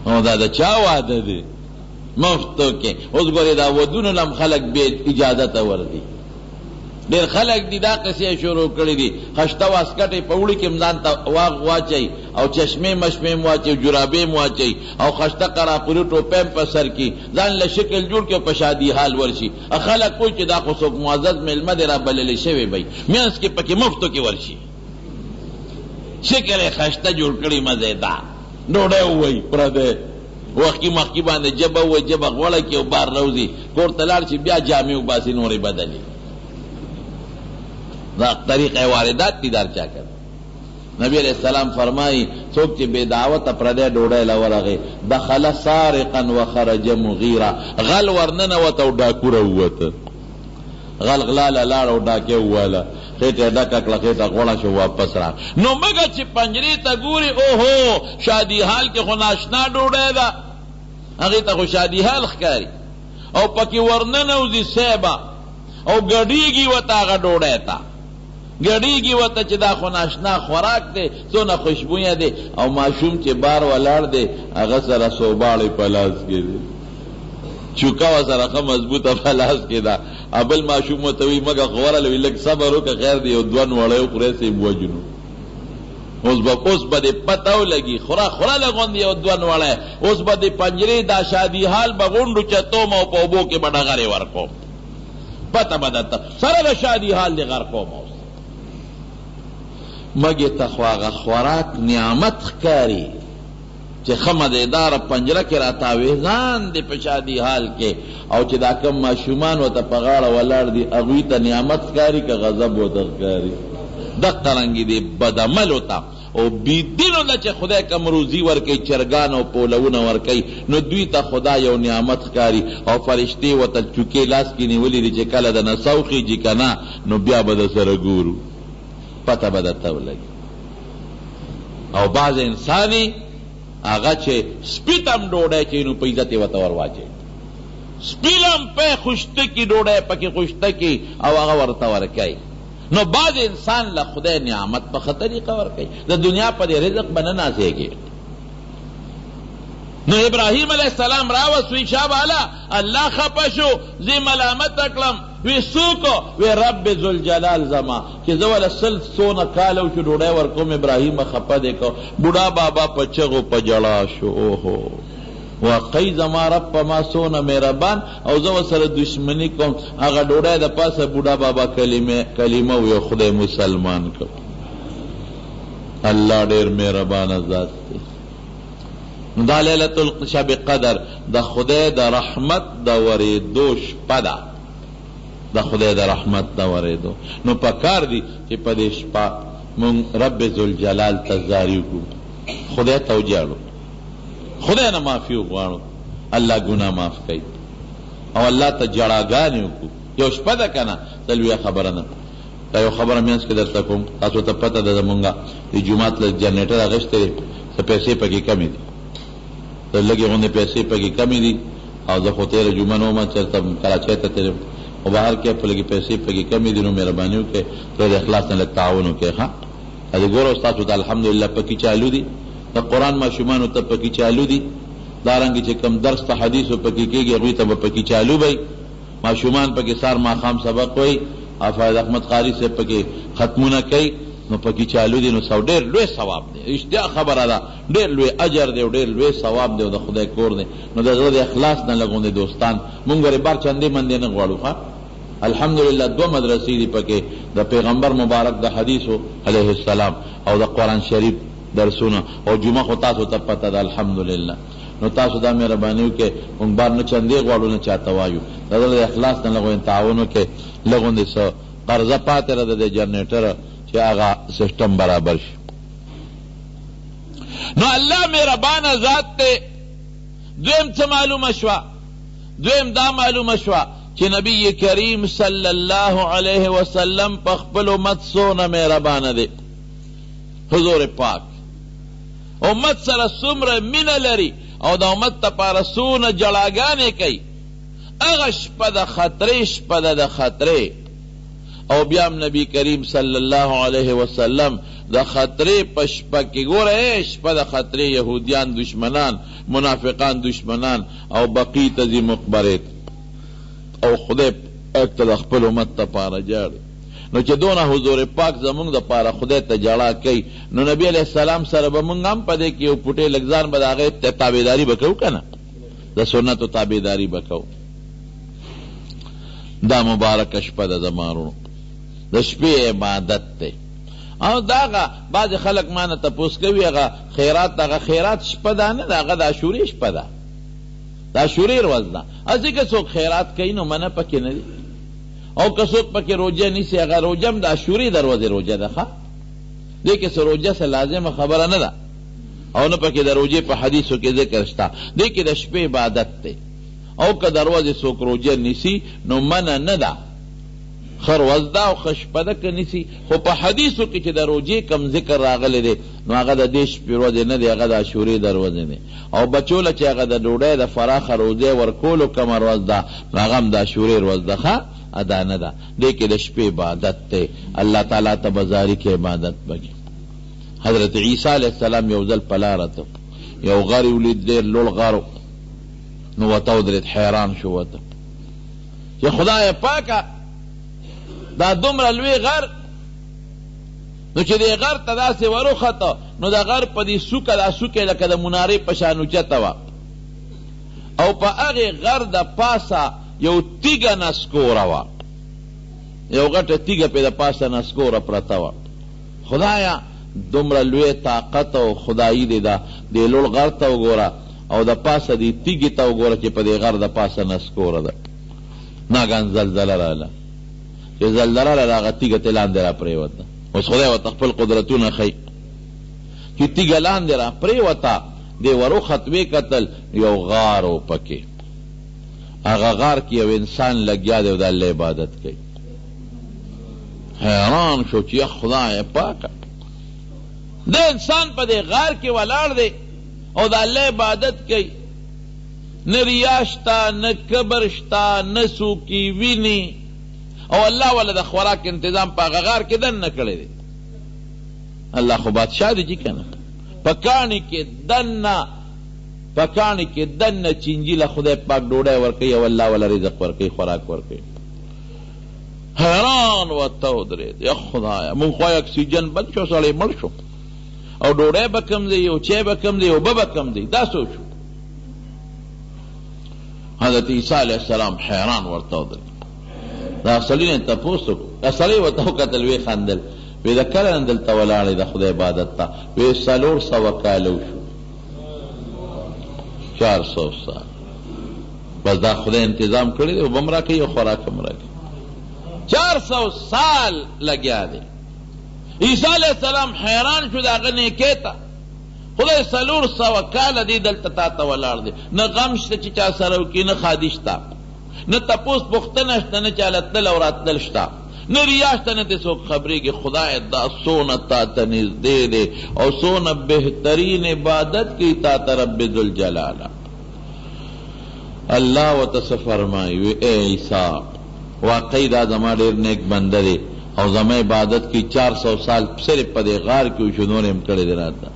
او دا چا واده دی مفتو کې. اوس ګورې دا ودونو لم خلک بې اجازته ورځي. ډېر خلک دي دا قصې شروع کړي دي، خشته واسکټې په وړي کې ځان ته واغ واچوي او چشمې مشمې م واچوي، جرابې م واچوي او خشته قراقوري ټوپۍ په سر کې ځان له شکل جوړ کړي او په شادي حال ورشي. خلک وایي چې دا خو څوک معزز مېلمه دی را بللی شوی بی، منځ کې پکې مفتو کې ورشي، شکل یې خشته جوړ کړي مزېدار، ډوډۍ ووایي پردی وخت کې مخکې باندې جبه ووایي، جبه غوړه کړي او بار روځي، کور ته لاړ شي بیا جامې وباسي نورې بدلې. دا طریقه واردات دي دار چا کړ. نبی علیہ السلام فرمائی څوک چې بے دعوته پردی ډوډۍ له ورغی دخل سارقا وخرج مغیرا، غل ورننوته او ډاکو راووته. غل غلا له لاړ او ډاکې وواله، خېټه یې ډکه کړه، خېټه غوړه شو، واپس راغ. نو مګر چې پنجرې ته ګوري اوهو شادي حال کې خو ناشنا ډوډۍ ده، هغې ته خو شادي حال ښکاري او پکې ورننوځي سیبه او ګډېږي ورته هغه ډوډۍ ته، ګډېږي ورته چې دا خو ناشنا خوراک دی، څونه خوشبویه دی. او ماشوم چې بار ولاړ دی هغه سره صوباړې په لاس کې دی، چوکه ورسره ښه مضبوطه په لاس کې ده. بل ماشوم ورته وایي مګه غوره لوي لږ صبر وکړه خیر دی، یو دوه نوړی وخورې سې ووجنو. اوس به دې پته ولګي خوره لغوندې یو دوه نوړی. اوس به دې پنجرې دا شادي حال به غونډو چتوم او په اوبو کې به ډغرې ورکوم، پته به درته سره د شادي حال دې غر کوم. اوس مګې ته خو هغه خوراک نعمت ښکاري چې ښه مزېداره پنجره کې راتاوې ځان دې په شادي حال کې، او چې دا کم ماشومان ورته په غاړه ولاړ دي هغوی ته نعمت ښکاري که غضب ورته ښکاري. دقه رنګې دې بدعملو ته او بېدینو ته چې خدای کم روزي ورکوي، چرګان او پولونه ورکوي، نو دوی ته خدا یو نعمت ښکاري. او فرشتې ورته چوکې لاس کې نیولې دي چې کله د نڅا وخېږي که نه نو بیا به د سره ګورو، پته به درته ولګي. او بعض انساني هغه چې سپي ته هم ډوډۍ کوي نو په عزت یې ورته ور واچوي، سپي له هم پی خوشته کي ډوډۍ پکې خوشته کي او هغه ورته ورکوي. نو بعض انسان له خدای نعمت په ښه طریقه ورکوي، د دنیا په دې رزق به نه نازېږي. نو ابراهیم علیه السلام راوست، شاه بالا الله خفه شو، زه ملامته کړم. وی څوک؟ وی رب ذوالجلال زما چې زه وله څونه کاله وشو ډوډۍ ورکوم، ابراهیم خفه دی کو. بوډا بابا په چغو په ژړا شو، اوهو واقعي زما رب په ما څونه مهربان او زه ورسره دشمني کوم. هغه ډوډۍ د پاسه بوډا بابا کلمه وی خدای مسلمان کړ. الله ډېر مهربانه ذات دی. نو دا لیلة الشب قدر د خدای د رحمت د ورېدو شپه ده، د خدای د رحمت د ورېدو. نو پکار دي چې په دې شپه مونږ رب ذوالجلال ته زاري وکړو، خدای ته وجاړو، خدای نه معافي وغواړو، الله ګناه معاف کوي او الله ته جړاګانې وکړو. یو شپه ده که نه څه لویه خبره نه. دا یو خبره منځ کې درته کوم، تاسو ته پته ده زمونږ د جومات له جنریټر اخیستی دی، څه پیسې پکې کمې دي، لږې غوندې پیسې پکې کمې دي. او زه خو تېره جمعه نه ومه چېرته کراچۍ ته تېرم او بهر کې په لږې پیسې پکې کمې دي، نو مهرباني وکړئ ته د اخلاص نه لږ تعاون وکړئ. ښه دې ګوره ستاسو ته الحمدلله پکې چالو دي، د قرآن ماشومانو ته پکې چالو دي، دارنګې چې کم درس ته حدیثو پکې کېږي هغوی ته به پکې چالو وی. ماشومان پکې سار ماښام سبق وایي، حافظ احمد قاري صاحب پکې ختمونه کوي، نو پکې چالو دي. نو ډېر لوی ثواب دی، اشتیا خبره ده، ډېر لوی اجر دی او ډېر لوی ثواب دی او د خدای کور دی. نو د زړه د اخلاص نه لګوندې دوستان مونږ ورې بار چندې مندې نه غواړو. ښه الحمدلله 2 مدرسې دي پکې، د پیغمبر مبارک د حدیثو علیه السلام او د قرآن شریف درسونه، او جمعه خو تاسو ته پته ده الحمدلله. نو تاسو دا مهرباني وکړئ مونږ بار نه چندې غواړو نه چاته وایو، د زړه د اخلاص نه لګوندې تعاون وکړئ، لګوندې څه قرضه پاتې ده د جنریټره چې هغه سسټم برابر شي. نو الله مهربانه ذات دی. دویم څه معلومه شوه؟ دویم دا معلومه شوه چې نبی کریم صلی الله علیه وسلم په خپل امت څونه مهربانه دی. حضور پاک امت سره څومره مینه لري او د امت دپاره څونه جړاګانې کوي. هغه شپه د خطرې شپه ده، د خطرې او بیام نبی کریم صلی الله علیه وسلم د خطرې په شپه کې ګوره شپه د خطرې یهودیان دشمنان منافقان دشمنان او بقی ته ځي مقبرې او خدای پاک ته د خپل امت دپاره جاړي نو چې دونه حضور پاک زمونږ دپاره خدای ته جړا کوي نو نبی علیه السلام سره به مونږ هم په دې کې یو پوټی لږ ځان به د هغې تابعداري به کوو که نه د سنتو تابعداري به کوو دا مبارکه شپه ده زمارونو د شپې عبادت دی او داغه بعضې خلک ما نه تپوس کوي هغه خیرات شپه ده نه ده هغه د عاشورې شپه ده د عاشورې ورځ ده هسې که څوک خیرات کوي نو منه پکې نه دي او که څوک پکې روجه نیسي هغه روجه هم د عاشورې د ورځې روجه ده ښه دې کې څه روجه څه لازمه خبره نه ده او نه پکې د روجې په حدیثو کې ذکر شته دې کې د شپې عبادت دی او که د ورځې څوک روجه نیسي نو منه نه ده ښه ورځ ده او ښه شپه ده که نیسي خو په حدیثو کې چې د روجې کم ذکر راغلی دی نو هغه د دې شپې ورځې نه دی هغه د عاشورې د ورځې دی او بچو له چې هغه د ډوډۍ د فراخه روزې ورکولو کومه ورځ ده نو هغه هم د عاشورې ورځ ده ښه ادا نه ده دې کې د شپې عبادت دی الله تعالی ته به زاري کې عبادت بکي حضرت عیسی علیه السلام یو ځل په لاره ته یو غر یې ولید ډېر لوړ غر نو ورته ودرېد حیران شو ورته چې خدای پاکه دا دومره لوی غر نو چې دې غر ته داسې وروخته نو د غر په دې څوکه دا څوکې لکه د منارې په شان اوچته وه او په هغې غر د پاسه یو تیږه نسکوره وه یو غټه تیږه پې د پاسه نسکوره پرته وه خدایه دومره لوی طاقت او خدایي دی دا دې لوړ غر ته وګوره او د پاسه دې تیږې ته وګوره چې په دې غر د پاسه نسکوره ده ناګهان زلزله راغله چې زلزله راغله هغه تیږه ترې لاندې را پرېوته اوس خدای ورته خپل قدرتونه ښیي چې تیږه لاندې را پرېوته دې وروخت ویې کتل یو غار و پکې هغه غار کې یو انسان لګیا دی او د الله عبادت کوي حیران شو چې خدای پاکه د انسان په دې غار کې ولاړ دی او د الله عبادت کوي نه ریا شته نه کبر شته نه څوک یې ویني او الله والا د خوراک انتظام په هغه غار کې دننه کړی دی الله خو بادشاه دی چې که نه په کاڼي کې دننه چینجي له خدای پاک ډوډۍ ورکوي او الله والا رزق ورکوي خوراک ورکوي حیران ورته ودرېد یا خدایه مونږ خو اکسیجن بند شو سړی مړ شو او ډوډۍ به کم دی او چای به کم دی اوبه به کم دی دا سوچ حضرت عیسی علیه السلام حیران ورته ودرېد دا سړي نه تپوس وکړو دا سړی ورته وکتل ویې خندل وی د کله نه دلته ولاړې د خدای عبادت ته وی 400 کاله وشو 400 سال بس دا خدای انتظام کړی دی اوبه هم راکوي او خوراک هم راکوي 400 سال لګیا دی عیسی علیه السلام حیران شو د هغه نیکۍ ته خدای 400 کاله دی دلته تا ته ولاړ دی نه غم شته چې چا سره وکړي نه خادي شته نه تپوس پوښتنه شته نه چاله تلل او راتلل شته نه ریا شته نه دې څوک خبرېږي خدای دا څونه تا ته نږدې دی او څونه بهترین عبادت کوي تا ته رب ذوالجلاله الله ورته څه فرمایي وی ای عیسی واقعي دا زما ډېر نیک بنده دی او زما عبادت کی 400 سال صرف په دې غار کې وشو نور هم کړی دی راته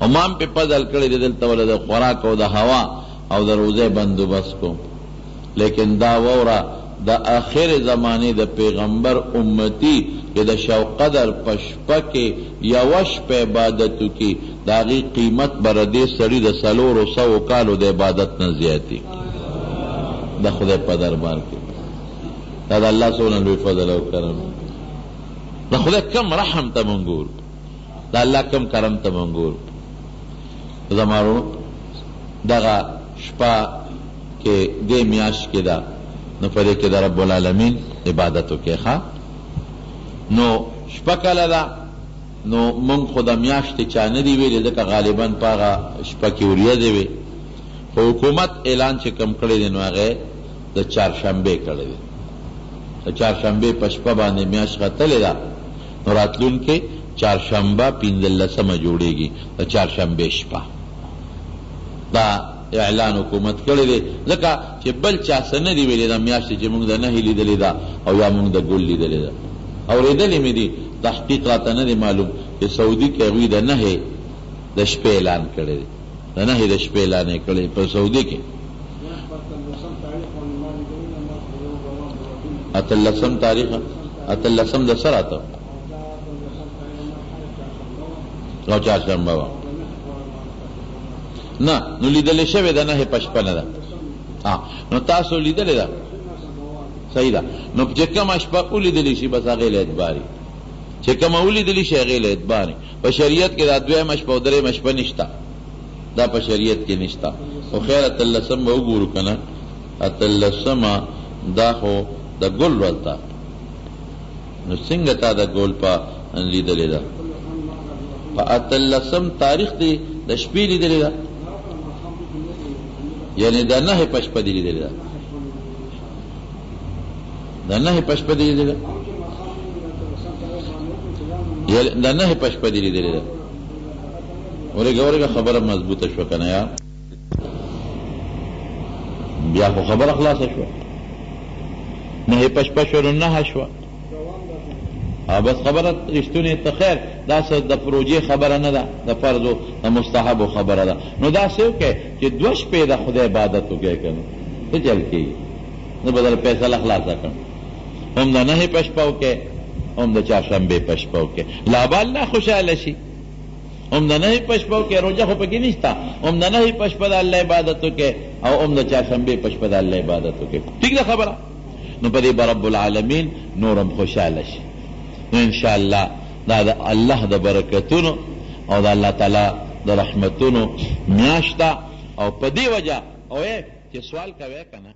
او ما هم پې فضل کړی دی دلته وله د خوراک او د هوا او د روزې بندوبست کوم لیکن دا ووره د آخر زمانې د پیغمبر امتی چې د شب قدر په شپه کې یوه شپه عبادت وکړي د هغې قیمت به د دې سړي د 400 کالو د عبادت نه زیاتي د خدای په دربار کې دا د الله څونه لوی فضل او کرم د خدای کم رحم ته مونږ ګورو د الله کم کرم ته مونږ ګورو زمارو دغه شپه کې دې میاشت کې ده نو په دې کې د رب العالمین عبادت وکړئ ښه نو شپه کله ده نو مونږ خو د میاشتې چا نه دي ویلې ځکه غالبا په هغه شپه کې ورېځې وې خو حکومت اعلان چې کم کړی دی نو هغه د چهارشنبې کړی دی د چهارشنبې په شپه باندې میاشت ختلې ده نو راتلونکې چهارشنبه 15مه جوړېږي د چهارشنبې شپه دا اعلان حکومت کړی دی ځکه چې بل چا څه نه دي ویلې دا میاشتې چې مونږ د نهي لیدلې ده او یا مونږ د ګل لیدلې ده اورېدلې مې دي، تحقیق راته نه دی معلوم چې سعودي کې هغوی د نهې د شپې اعلان کړی دی، د نهې د شپې اعلان یې کړی په سعودي کې. 18 تاریخ 18 د سره راته او چهارشنبه وه. نه نو لیدلې شوې ده نهې په شپه نه ده. نو تاسو لیدلې ده، صحیح ده. نو چې کومه شپه ولیدلی شي بس هغې له اعتباري، چې کومه ولیدلی شي هغې له اعتباري. په شریعت کې دا 2 شپه او 3 شپه نشته، دا په شریعت کې نشته. خو خیر 18 به وګورو که نه. 18 دا خو د ګل ورځ ده، نو څنګه تا د ګل په لیدلې ده؟ په 18 تاریخ دی د شپې لیدلې ده، یعنی د 9 په شپه دی لیدلې ده، د 9 په شپه دی لیدلې ده، یعنی د 9 په شپه دی لیدلې ده. ورګه خبره مضبوطه شو کنه یا بیا خو خبره خلاصه شو. 9 په شپه شو نو 9 شو. بس خبره رښتونی ته خیر دا څه د پروژې خبره نه ده، د فرض او د مستحبو خبره ده. نو دا څه وکړئ چې 2 شپې د خدای عبادت وکړئ که نه څه چل کېږي، نه به در فیصله خلاصه کړم. هم د 9 په شپه وکړئ، هم د چهارشنبې په شپه وکړئ، لا به الله خوشحاله شي. هم د 9 په شپه وکړئ، روژه خو پکې نشته، هم د 9 په شپه د الله عبادت وکړئ او هم د چهارشنبې په شپه د الله عبادت وکړئ. ټیک ده خبره؟ نو په دې به رب العالمین نورم خوشحاله شي. نو انشاءالله دا د الله د برکتونو او د الله تعالی د رحمتونو میاشت ده، او په دې وجه او چې سوال کوي که نه